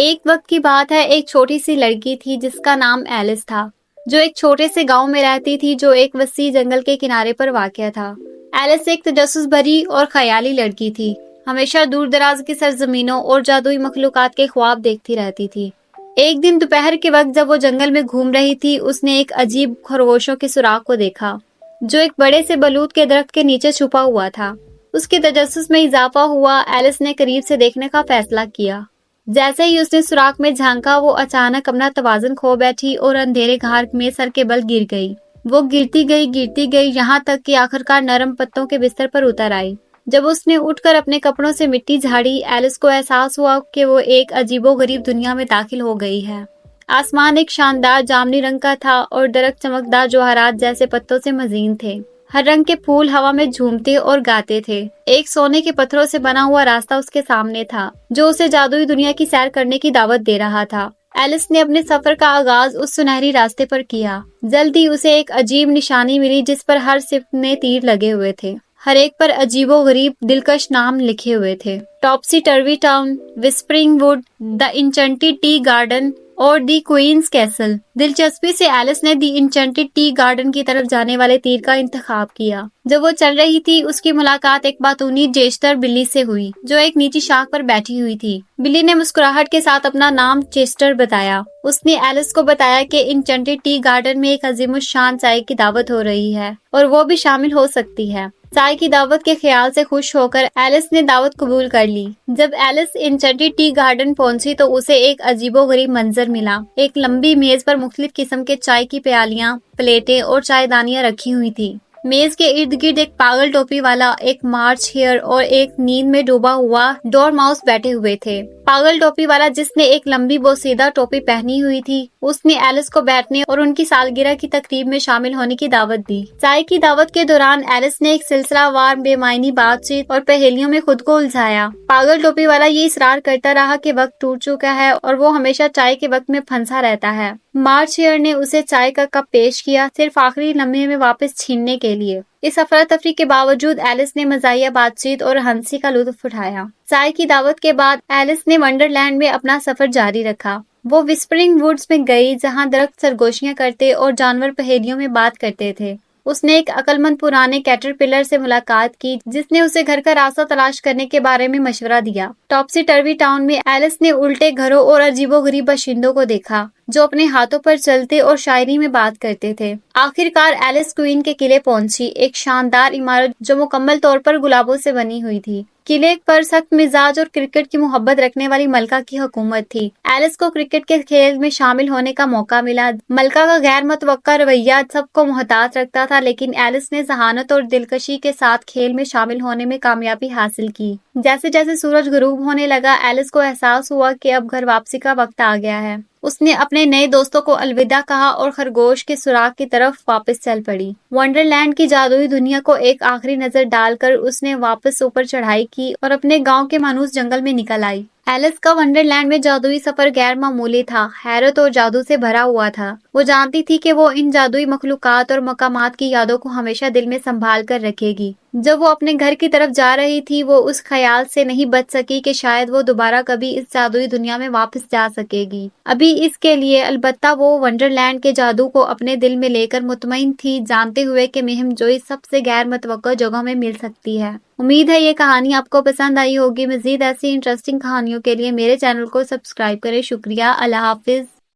ایک وقت کی بات ہے، ایک چھوٹی سی لڑکی تھی جس کا نام ایلس تھا، جو ایک چھوٹے سے گاؤں میں رہتی تھی جو ایک وسیع جنگل کے کنارے پر واقع تھا۔ ایلس ایک تجسس بھری اور خیالی لڑکی تھی، ہمیشہ دور دراز کی سرزمینوں اور جادوئی مخلوقات کے خواب دیکھتی رہتی تھی۔ ایک دن دوپہر کے وقت جب وہ جنگل میں گھوم رہی تھی، اس نے ایک عجیب خرگوشوں کے سوراخ کو دیکھا جو ایک بڑے سے بلوط کے درخت کے نیچے چھپا ہوا تھا۔ اس کے تجسس میں اضافہ ہوا، ایلس نے قریب سے دیکھنے کا فیصلہ کیا۔ جیسے ہی اس نے سوراخ میں جھانکا، وہ اچانک اپنا توازن کھو بیٹھی اور اندھیرے گھار میں سر کے بل گر گئی۔ وہ گرتی گئی یہاں تک کہ آخرکار نرم پتوں کے بستر پر اتر آئی۔ جب اس نے اٹھ کر اپنے کپڑوں سے مٹی جھاڑی، ایلس کو احساس ہوا کہ وہ ایک عجیب و غریب دنیا میں داخل ہو گئی ہے۔ آسمان ایک شاندار جامنی رنگ کا تھا اور درخت چمکدار جواہرات جیسے پتوں سے مزین تھے۔ ہر رنگ کے پھول ہوا میں جھومتے اور گاتے تھے۔ ایک سونے کے پتھروں سے بنا ہوا راستہ اس کے سامنے تھا جو اسے جادوئی دنیا کی سیر کرنے کی دعوت دے رہا تھا۔ ایلس نے اپنے سفر کا آغاز اس سنہری راستے پر کیا۔ جلد ہی اسے ایک عجیب نشانی ملی جس پر ہر سمت میں تیر لگے ہوئے تھے، ہر ایک پر عجیب و غریب دلکش نام لکھے ہوئے تھے: Topsy Turvy Town, Whispering Wood, the Enchanted Tea Garden اور دی کوئنز کیسل۔ دلچسپی سے ایلس نے دی انچنٹڈ ٹی گارڈن کی طرف جانے والے تیر کا انتخاب کیا۔ جب وہ چل رہی تھی، اس کی ملاقات ایک باتونی چیسٹر بلی سے ہوئی جو ایک نیچی شاخ پر بیٹھی ہوئی تھی۔ بلی نے مسکراہٹ کے ساتھ اپنا نام چیسٹر بتایا۔ اس نے ایلس کو بتایا کہ انچنٹڈ ٹی گارڈن میں ایک عظیم الشان چائے کی دعوت ہو رہی ہے اور وہ بھی شامل ہو سکتی ہے۔ چائے کی دعوت کے خیال سے خوش ہو کر ایلس نے دعوت قبول کر لی۔ جب ایلس انچنٹڈ ٹی گارڈن پہنچی تو اسے ایک عجیب و غریب منظر ملا۔ ایک لمبی میز پر مختلف قسم کے چائے کی پیالیاں، پلیٹیں اور چائے دانیاں رکھی ہوئی تھی۔ میز کے ارد گرد ایک پاگل ٹوپی والا، ایک مارچ ہیئر اور ایک نیند میں ڈوبا ہوا ڈور ماؤس بیٹھے ہوئے تھے۔ پاگل ٹوپی والا، جس نے ایک لمبی بوسیدہ ٹوپی پہنی ہوئی تھی، اس نے ایلس کو بیٹھنے اور ان کی سالگرہ کی تقریب میں شامل ہونے کی دعوت دی۔ چائے کی دعوت کے دوران ایلس نے ایک سلسلہ وار بے معنی بات چیت اور پہیلیوں میں خود کو الجھایا۔ پاگل ٹوپی والا یہ اصرار کرتا رہا کہ وقت ٹوٹ چکا ہے اور وہ ہمیشہ چائے کے وقت میں پھنسا رہتا ہے۔ مارچ ہیئر نے اسے چائے کا کپ پیش کیا، صرف آخری لمحے میں واپس چھیننے کے لیے۔ اس افراتفری کے باوجود ایلس نے مزاحیہ بات چیت اور ہنسی کا لطف اٹھایا۔ چائے کی دعوت کے بعد ایلس نے ونڈرلینڈ میں اپنا سفر جاری رکھا۔ وہ وسپرنگ ووڈز میں گئی جہاں درخت سرگوشیاں کرتے اور جانور پہیلیوں میں بات کرتے تھے۔ اس نے ایک عقل مند پرانے کیٹرپلر سے ملاقات کی جس نے اسے گھر کا راستہ تلاش کرنے کے بارے میں مشورہ دیا۔ ٹاپسی ٹروی ٹاؤن میں ایلس نے الٹے گھروں اور عجیب و غریب باشندوں کو دیکھا جو اپنے ہاتھوں پر چلتے اور شاعری میں بات کرتے تھے۔ آخرکار ایلس کوئن کے قلعے پہنچی، ایک شاندار عمارت جو مکمل طور پر گلابوں سے بنی ہوئی تھی۔ قلعے پر سخت مزاج اور کرکٹ کی محبت رکھنے والی ملکہ کی حکومت تھی۔ ایلس کو کرکٹ کے کھیل میں شامل ہونے کا موقع ملا۔ ملکہ کا غیر متوقع رویہ سب کو محتاط رکھتا تھا، لیکن ایلس نے ذہانت اور دلکشی کے ساتھ کھیل میں شامل ہونے میں کامیابی حاصل کی۔ جیسے جیسے سورج غروب ہونے لگا، ایلس کو احساس ہوا کہ اب گھر واپسی کا وقت آ گیا ہے۔ اس نے اپنے نئے دوستوں کو الوداع کہا اور خرگوش کے سوراخ کی طرف واپس چل پڑی۔ ونڈرلینڈ کی جادوئی دنیا کو ایک آخری نظر ڈال کر اس نے واپس اوپر چڑھائی کی اور اپنے گاؤں کے مانوس جنگل میں نکل آئی۔ ایلس کا ونڈرلینڈ میں جادوئی سفر غیر معمولی تھا، حیرت اور جادو سے بھرا ہوا تھا۔ وہ جانتی تھی کہ وہ ان جادوئی مخلوقات اور مقامات کی یادوں کو ہمیشہ دل میں سنبھال کر رکھے گی۔ جب وہ اپنے گھر کی طرف جا رہی تھی، وہ اس خیال سے نہیں بچ سکی کہ شاید وہ دوبارہ کبھی اس جادوئی دنیا میں واپس جا سکے گی۔ ابھی اس کے لیے البتہ وہ ونڈرلینڈ کے جادو کو اپنے دل میں لے کر مطمئن تھی، جانتے ہوئے کہ مہم جوئی سب سے غیر متوقع جگہوں میں مل سکتی ہے۔ امید ہے یہ کہانی آپ کو پسند آئی ہوگی۔ مزید ایسی انٹرسٹنگ کہانیوں کے لیے میرے چینل کو سبسکرائب کریں۔ شکریہ۔ اللہ حافظ۔